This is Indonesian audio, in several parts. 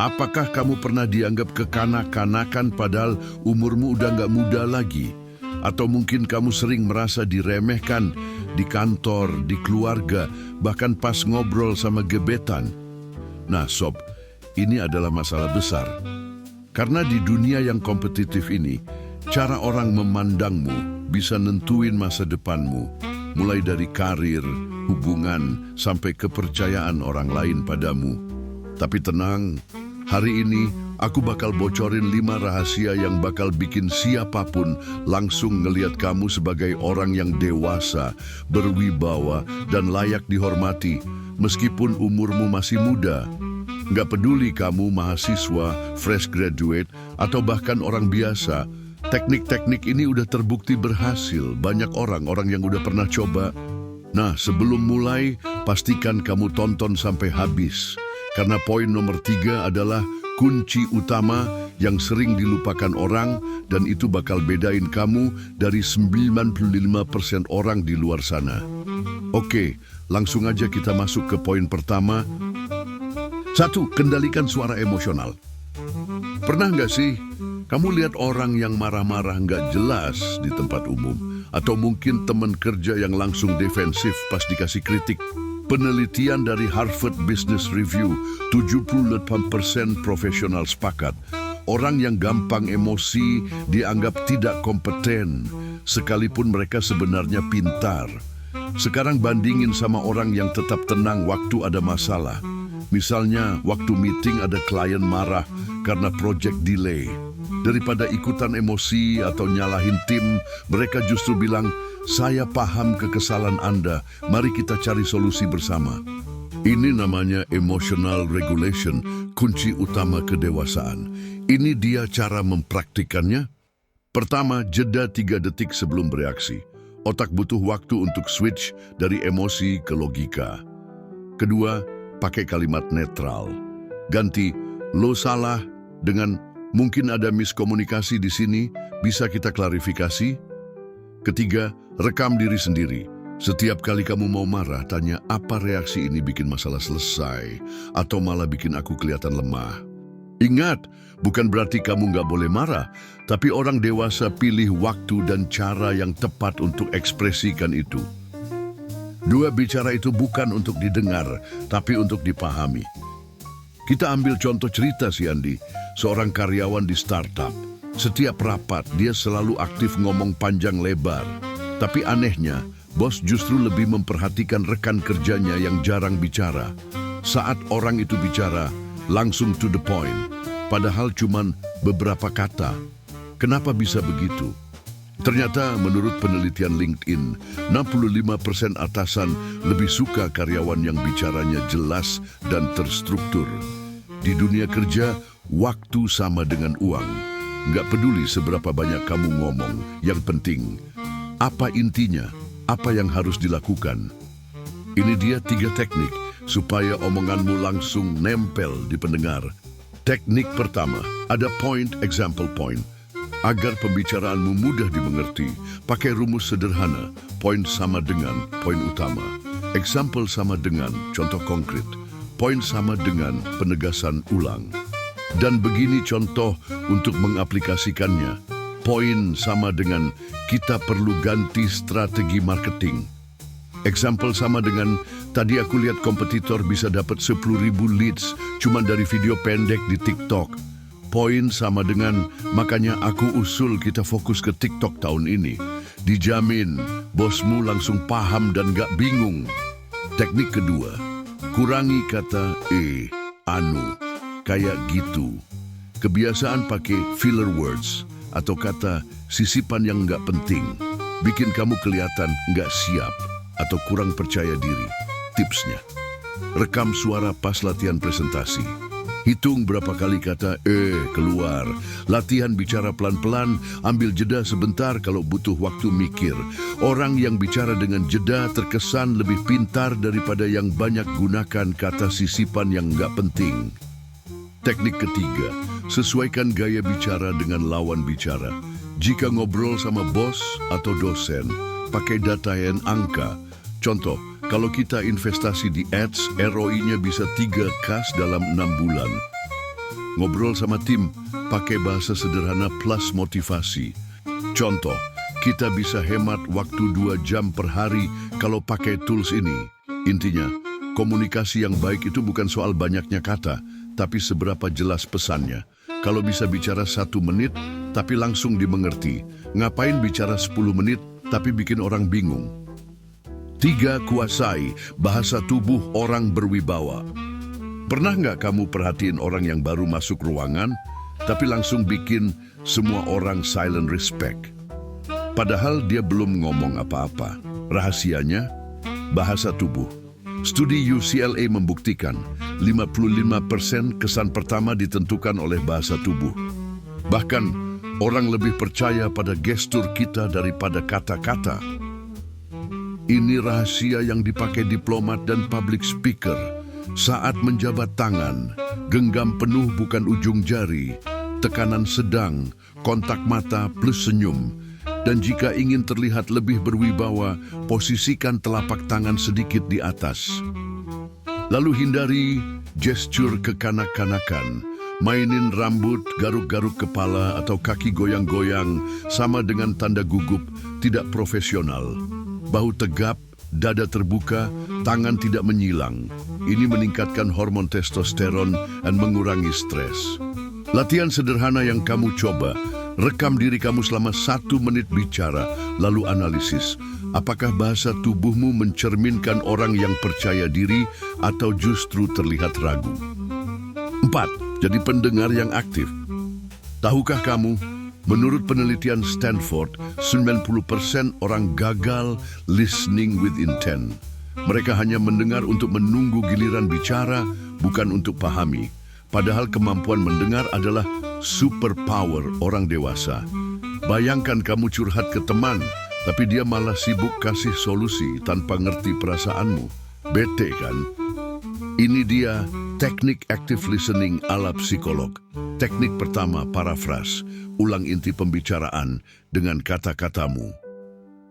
Apakah kamu pernah dianggap kekanak-kanakan padahal umurmu udah nggak muda lagi? Atau mungkin kamu sering merasa diremehkan di kantor, di keluarga, bahkan pas ngobrol sama gebetan? Nah sob, ini adalah masalah besar. Karena di dunia yang kompetitif ini, cara orang memandangmu bisa nentuin masa depanmu. Mulai dari karir, hubungan, sampai kepercayaan orang lain padamu. Tapi tenang, hari ini aku bakal bocorin 5 rahasia yang bakal bikin siapapun langsung ngelihat kamu sebagai orang yang dewasa, berwibawa, dan layak dihormati, meskipun umurmu masih muda. Nggak peduli kamu mahasiswa, fresh graduate, atau bahkan orang biasa, teknik-teknik ini udah terbukti berhasil. Banyak orang yang udah pernah coba. Nah, sebelum mulai, pastikan kamu tonton sampai habis. Karena poin nomor 3 adalah kunci utama yang sering dilupakan orang, dan itu bakal bedain kamu dari 95% orang di luar sana. Oke, langsung aja kita masuk ke poin pertama. 1. Kendalikan suara emosional. Pernah nggak sih kamu lihat orang yang marah-marah nggak jelas di tempat umum? Atau mungkin teman kerja yang langsung defensif pas dikasih kritik? Penelitian dari Harvard Business Review, 78% profesional sepakat. Orang yang gampang emosi dianggap tidak kompeten, sekalipun mereka sebenarnya pintar. Sekarang bandingin sama orang yang tetap tenang waktu ada masalah. Misalnya, waktu meeting ada klien marah karena project delay. Daripada ikutan emosi atau nyalahin tim, mereka justru bilang, "Saya paham kekesalan Anda, mari kita cari solusi bersama." Ini namanya emotional regulation, kunci utama kedewasaan. Ini dia cara mempraktikannya. Pertama, jeda 3 detik sebelum bereaksi. Otak butuh waktu untuk switch dari emosi ke logika. Kedua, pakai kalimat netral. Ganti "lo salah" dengan "mungkin ada miskomunikasi di sini, bisa kita klarifikasi?" Ketiga, rekam diri sendiri. Setiap kali kamu mau marah, tanya, apa reaksi ini bikin masalah selesai atau malah bikin aku kelihatan lemah? Ingat, bukan berarti kamu nggak boleh marah, tapi orang dewasa pilih waktu dan cara yang tepat untuk ekspresikan itu. 2, bicara itu bukan untuk didengar, tapi untuk dipahami. Kita ambil contoh cerita si Andi, seorang karyawan di startup. Setiap rapat, dia selalu aktif ngomong panjang lebar. Tapi anehnya, bos justru lebih memperhatikan rekan kerjanya yang jarang bicara. Saat orang itu bicara, langsung to the point, padahal cuman beberapa kata. Kenapa bisa begitu? Ternyata menurut penelitian LinkedIn, 65% atasan lebih suka karyawan yang bicaranya jelas dan terstruktur. Di dunia kerja, waktu sama dengan uang. Nggak peduli seberapa banyak kamu ngomong, yang penting, apa intinya, apa yang harus dilakukan. Ini dia 3 teknik supaya omonganmu langsung nempel di pendengar. Teknik pertama, ada point, example point. Agar pembicaraanmu mudah dimengerti, pakai rumus sederhana, poin sama dengan poin utama. Example sama dengan contoh konkret, poin sama dengan penegasan ulang. Dan begini contoh untuk mengaplikasikannya. Poin sama dengan kita perlu ganti strategi marketing. Example sama dengan tadi aku lihat kompetitor bisa dapat 10.000 leads cuma dari video pendek di TikTok. Poin sama dengan, makanya aku usul kita fokus ke TikTok tahun ini. Dijamin, bosmu langsung paham dan gak bingung. Teknik kedua, kurangi kata anu, kayak gitu. Kebiasaan pakai filler words atau kata sisipan yang gak penting. Bikin kamu kelihatan gak siap atau kurang percaya diri. Tipsnya, rekam suara pas latihan presentasi. Hitung berapa kali kata keluar. Latihan bicara pelan-pelan, ambil jeda sebentar kalau butuh waktu mikir. Orang yang bicara dengan jeda terkesan lebih pintar daripada yang banyak gunakan kata sisipan yang nggak penting. Teknik ketiga, sesuaikan gaya bicara dengan lawan bicara. Jika ngobrol sama bos atau dosen, pakai data dan angka. Contoh, kalau kita investasi di ads, ROI-nya bisa 3x dalam 6 bulan. Ngobrol sama tim, pakai bahasa sederhana plus motivasi. Contoh, kita bisa hemat waktu 2 jam per hari kalau pakai tools ini. Intinya, komunikasi yang baik itu bukan soal banyaknya kata, tapi seberapa jelas pesannya. Kalau bisa bicara 1 menit, tapi langsung dimengerti. Ngapain bicara 10 menit, tapi bikin orang bingung. 3. Kuasai bahasa tubuh orang berwibawa. Pernah nggak kamu perhatiin orang yang baru masuk ruangan, tapi langsung bikin semua orang silent respect? Padahal dia belum ngomong apa-apa. Rahasianya, bahasa tubuh. Studi UCLA membuktikan 55% kesan pertama ditentukan oleh bahasa tubuh. Bahkan, orang lebih percaya pada gestur kita daripada kata-kata. Ini rahasia yang dipakai diplomat dan public speaker. Saat menjabat tangan, genggam penuh bukan ujung jari, tekanan sedang, kontak mata plus senyum. Dan jika ingin terlihat lebih berwibawa, posisikan telapak tangan sedikit di atas. Lalu hindari gestur kekanak-kanakan. Mainin rambut, garuk-garuk kepala atau kaki goyang-goyang sama dengan tanda gugup, tidak profesional. Bahu tegap, dada terbuka, tangan tidak menyilang. Ini meningkatkan hormon testosteron dan mengurangi stres. Latihan sederhana yang kamu coba, rekam diri kamu selama 1 menit bicara, lalu analisis. Apakah bahasa tubuhmu mencerminkan orang yang percaya diri atau justru terlihat ragu? 4. Jadi pendengar yang aktif. Tahukah kamu, menurut penelitian Stanford, 90% orang gagal listening with intent. Mereka hanya mendengar untuk menunggu giliran bicara, bukan untuk pahami. Padahal kemampuan mendengar adalah superpower orang dewasa. Bayangkan kamu curhat ke teman, tapi dia malah sibuk kasih solusi tanpa ngerti perasaanmu. Bete kan? Ini dia teknik active listening ala psikolog. Teknik pertama, parafras. Ulang inti pembicaraan dengan kata-katamu.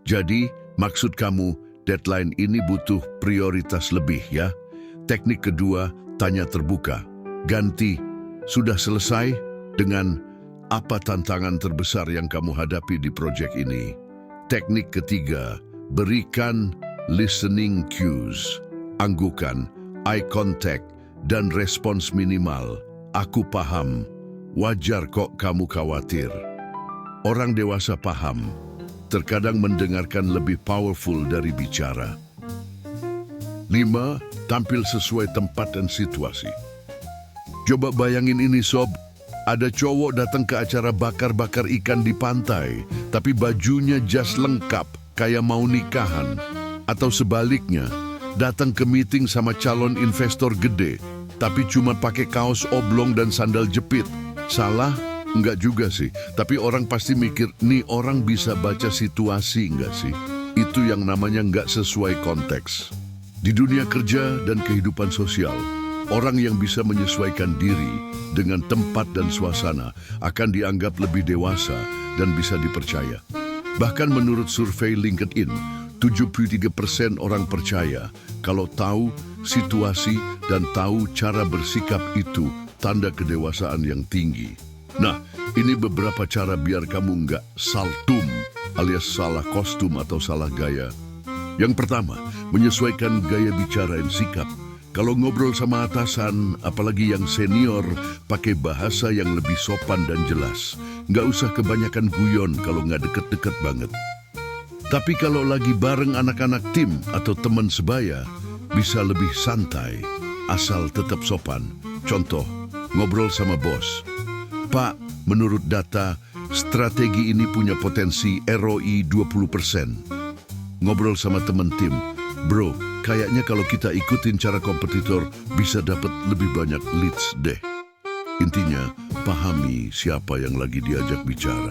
Jadi, maksud kamu, deadline ini butuh prioritas lebih ya? Teknik kedua, tanya terbuka. Ganti, sudah selesai dengan apa tantangan terbesar yang kamu hadapi di proyek ini. Teknik ketiga, berikan listening cues. Anggukan, eye contact, dan respons minimal. Aku paham, wajar kok kamu khawatir. Orang dewasa paham, terkadang mendengarkan lebih powerful dari bicara. 5. Tampil sesuai tempat dan situasi. Coba bayangin ini sob, ada cowok datang ke acara bakar-bakar ikan di pantai, tapi bajunya jas lengkap, kayak mau nikahan. Atau sebaliknya, datang ke meeting sama calon investor gede, tapi cuma pakai kaos oblong dan sandal jepit. Salah? Enggak juga sih, tapi orang pasti mikir, nih orang bisa baca situasi enggak sih? Itu yang namanya enggak sesuai konteks. Di dunia kerja dan kehidupan sosial, orang yang bisa menyesuaikan diri dengan tempat dan suasana akan dianggap lebih dewasa dan bisa dipercaya. Bahkan menurut survei LinkedIn, 73% orang percaya kalau tahu situasi dan tahu cara bersikap itu tanda kedewasaan yang tinggi. Nah, ini beberapa cara biar kamu nggak saltum alias salah kostum atau salah gaya. Yang pertama, menyesuaikan gaya bicara dan sikap. Kalau ngobrol sama atasan, apalagi yang senior, pakai bahasa yang lebih sopan dan jelas. Nggak usah kebanyakan guyon kalau nggak deket-deket banget. Tapi kalau lagi bareng anak-anak tim atau teman sebaya, bisa lebih santai, asal tetap sopan. Contoh, ngobrol sama bos. Pak, menurut data, strategi ini punya potensi ROI 20%. Ngobrol sama teman tim, bro, kayaknya kalau kita ikutin cara kompetitor, bisa dapat lebih banyak leads deh. Intinya, pahami siapa yang lagi diajak bicara.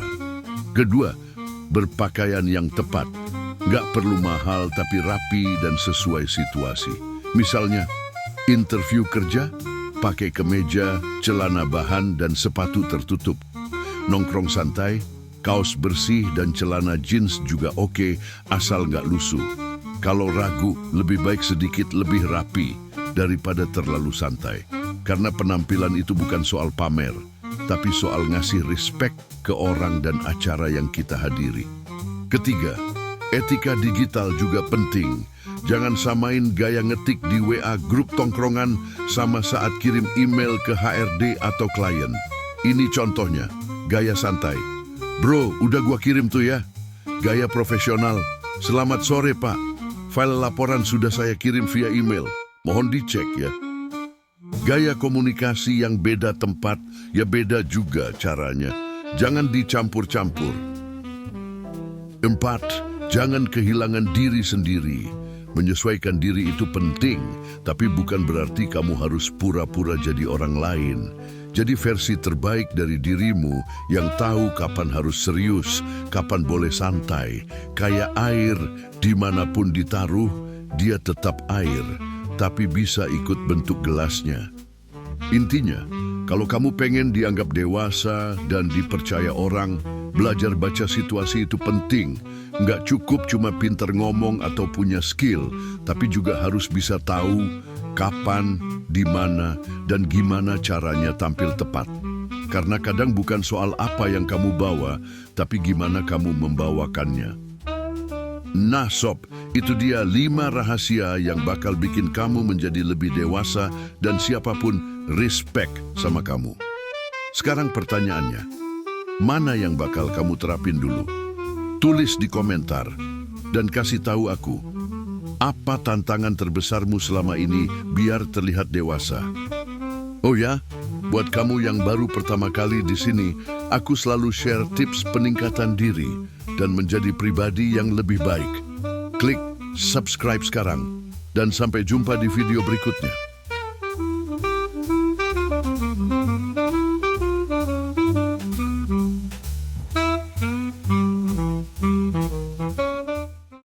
Kedua, berpakaian yang tepat. Nggak perlu mahal tapi rapi dan sesuai situasi. Misalnya, interview kerja, pakai kemeja, celana bahan, dan sepatu tertutup. Nongkrong santai, kaos bersih dan celana jeans juga oke, asal nggak lusuh. Kalau ragu, lebih baik sedikit lebih rapi daripada terlalu santai. Karena penampilan itu bukan soal pamer, tapi soal ngasih respek ke orang dan acara yang kita hadiri. Ketiga, etika digital juga penting. Jangan samain gaya ngetik di WA grup tongkrongan sama saat kirim email ke HRD atau klien. Ini contohnya, gaya santai. Bro, udah gua kirim tuh ya. Gaya profesional. Selamat sore, Pak. File laporan sudah saya kirim via email. Mohon dicek ya. Gaya komunikasi yang beda tempat, ya beda juga caranya. Jangan dicampur-campur. 4. Jangan kehilangan diri sendiri. Menyesuaikan diri itu penting, tapi bukan berarti kamu harus pura-pura jadi orang lain. Jadi versi terbaik dari dirimu yang tahu kapan harus serius, kapan boleh santai. Kayak air, dimanapun ditaruh, dia tetap air, tapi bisa ikut bentuk gelasnya. Intinya, kalau kamu pengen dianggap dewasa dan dipercaya orang, belajar baca situasi itu penting. Nggak cukup cuma pintar ngomong atau punya skill, tapi juga harus bisa tahu kapan, di mana, dan gimana caranya tampil tepat. Karena kadang bukan soal apa yang kamu bawa, tapi gimana kamu membawakannya. Nah sob, itu dia 5 rahasia yang bakal bikin kamu menjadi lebih dewasa dan siapapun respect sama kamu. Sekarang pertanyaannya, mana yang bakal kamu terapin dulu? Tulis di komentar dan kasih tahu aku, apa tantangan terbesarmu selama ini biar terlihat dewasa? Oh ya, buat kamu yang baru pertama kali di sini, aku selalu share tips peningkatan diri dan menjadi pribadi yang lebih baik. Klik subscribe sekarang dan sampai jumpa di video berikutnya.